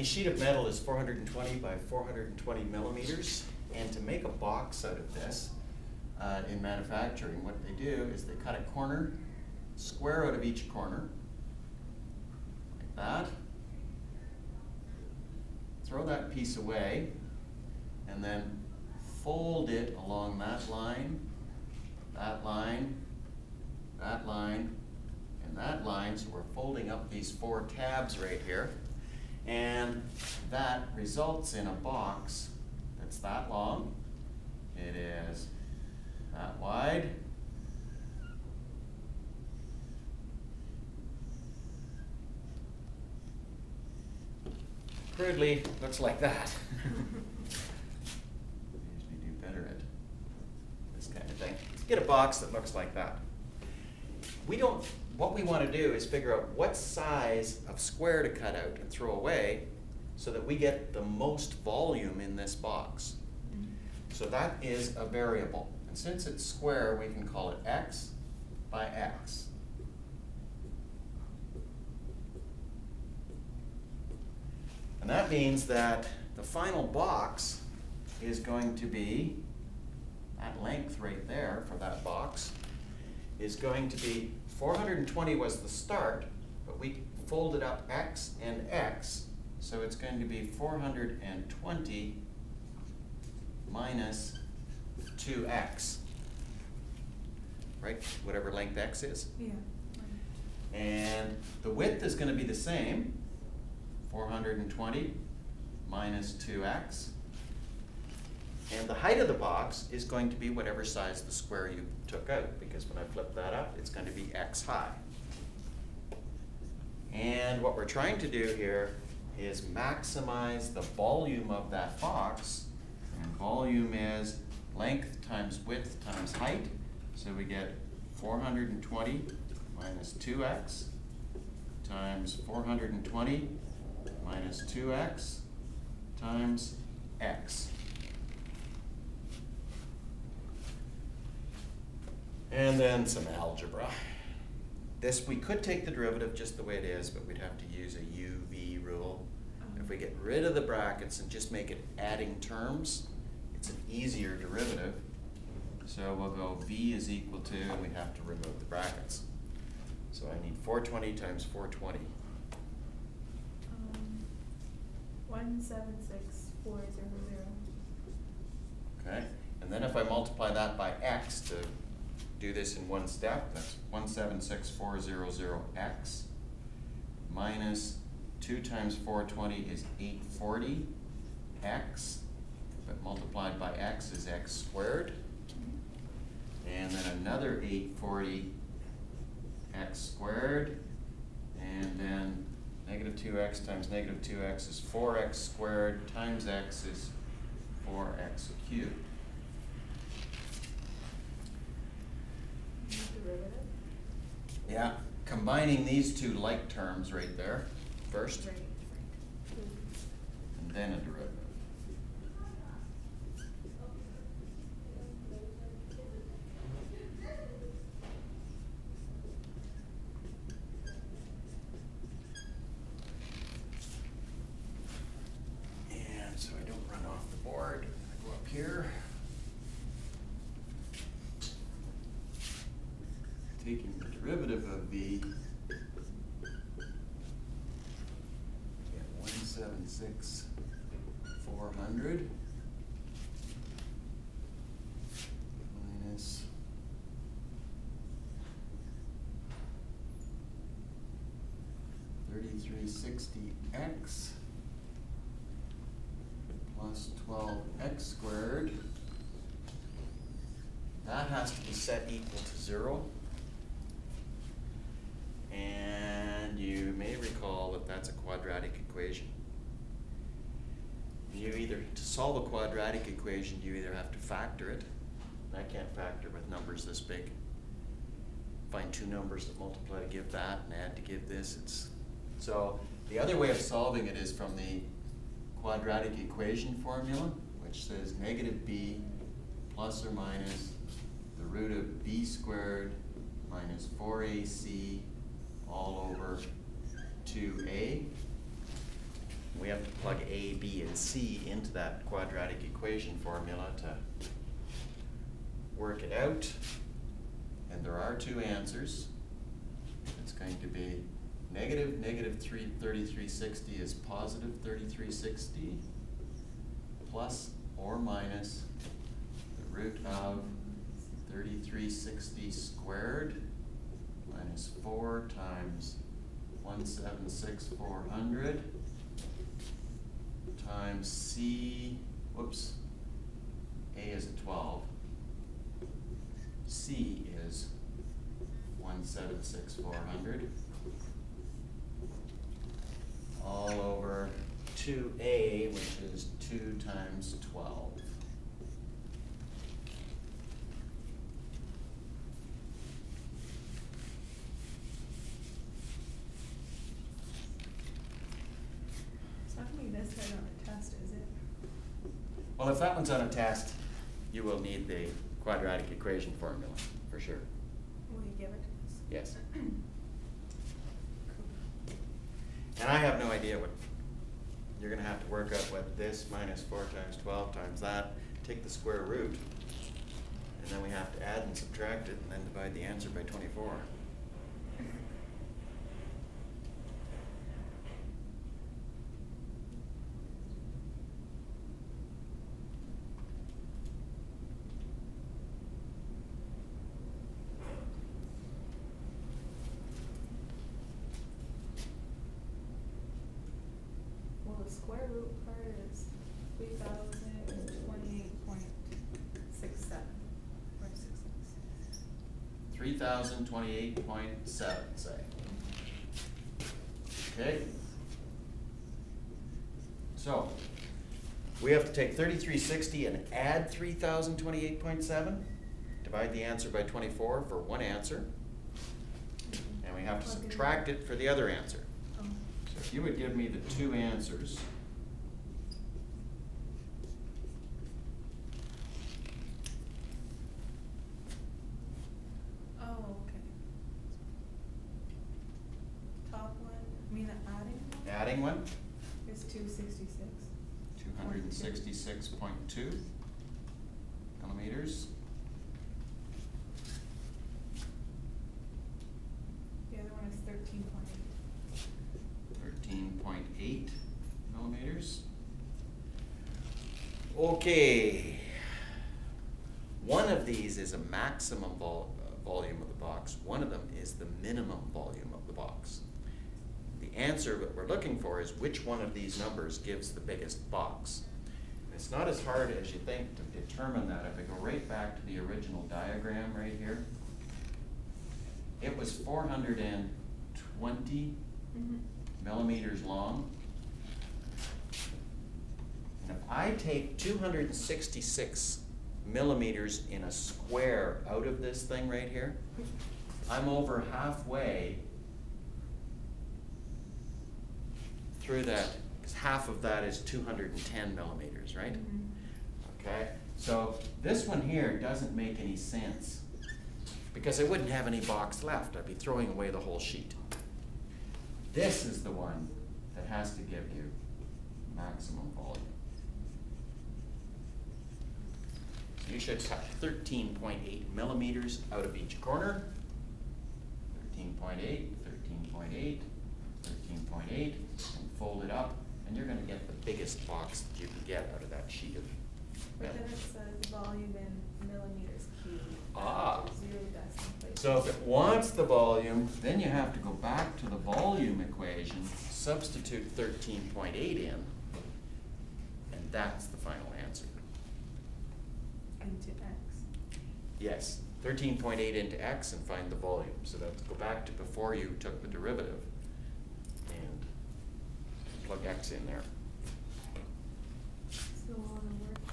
A sheet of metal is 420 by 420 millimeters, and to make a box out of this, in manufacturing, what they do is they cut a corner, square out of each corner, like that, throw that piece away, and then fold it along that line, that line, that line, and that line. So we're folding up these 4 tabs right here, and that results in a box that's that long. It is that wide, crudely looks like that. Usually do better at this kind of thing. Let's get a box that looks like that. What we want to do is figure out what size of square to cut out and throw away so that we get the most volume in this box. So that is a variable. And since it's square, we can call it x by x. And that means that the final box is going to be, that length right there for that box, is going to be 420 was the start, but we folded up x and x, so it's going to be 420 minus 2x, right? Whatever length x is. Yeah. And the width is going to be the same, 420 minus 2x. And the height of the box is going to be whatever size the square you took out, because when I flip that up, it's going to be x high. And what we're trying to do here is maximize the volume of that box. And volume is length times width times height. So we get 420 minus 2x times 420 minus 2x times x. And then some algebra. This, we could take the derivative just the way it is, but we'd have to use a UV rule. If we get rid of the brackets and just make it adding terms, it's an easier derivative. So we'll go v is equal to, and we have to remove the brackets. So I need 420 times 420. 176400. Okay, and then if I multiply that by x to do this in one step, that's 176400x minus 2 times 420 is 840x, but multiplied by x is x squared, and then another 840 x squared, and then negative 2x times negative 2x is 4x squared times x is 4x cubed. Derivative? Yeah, combining these two like terms right there first, Right. and then a derivative. And so I don't run off the board, I go up here. Taking the derivative of v, get 176,400 minus 3360x plus 12x squared. That has to be set equal to 0. And you may recall that that's a quadratic equation. To solve a quadratic equation, you either have to factor it, and I can't factor with numbers this big. Find two numbers that multiply to give that and add to give this. So the other way of solving it is from the quadratic equation formula, which says negative b plus or minus the root of b squared minus 4ac all over 2a. We have to plug A, B, and C into that quadratic equation formula to work it out. And there are two answers. It's going to be negative 3360 is positive 3360 plus or minus the root of 3360 squared minus 4 times 176,400 times C, whoops, A is a 12. C is 176,400 all over 2A, which is 2 times 12. It's not gonna be this hard on the test, is it? Well, if that one's on a test, you will need the quadratic equation formula, for sure. Will you give it to us? Yes. And I have no idea what, you're gonna have to work out what this minus 4 times 12 times that, take the square root, and then we have to add and subtract it, and then divide the answer by 24. Well, the square root part is 3,028.67. 3,028.7, say. Okay? So, we have to take 3360 and add 3,028.7, divide the answer by 24 for one answer, and we have to subtract it for the other answer. Oh. So if you would give me the two answers. Oh, okay. Top one, I mean, adding one? Adding one, Is 266. 266.2 millimeters. The other one is 13.8. 13.8 millimeters. Okay. One of these is a maximum volume of the box. One of them is the minimum volume of the box. The answer that we're looking for is which one of these numbers gives the biggest box. And it's not as hard as you think to determine that. If I go right back to the original diagram right here, it was 420 millimeters long. And if I take 266 millimeters in a square out of this thing right here, I'm over halfway through that, because half of that is 210 millimeters, right? Okay, so this one here doesn't make any sense because I wouldn't have any box left. I'd be throwing away the whole sheet. This is the one that has to give you maximum volume. So you should cut 13.8 millimeters out of each corner. 13.8, 13.8, 13.8, and fold it up, and you're gonna get the biggest box that you can get out of that sheet of But metal. then it says volume in millimeters cubed. Ah. After 0 decimal places. So if it wants the volume, then you have to go back to the volume equation, substitute 13.8 in, and that's the final answer. Into X. Yes, 13.8 into x and find the volume. So let's go back to before you took the derivative and plug x in there. So on a worksheet.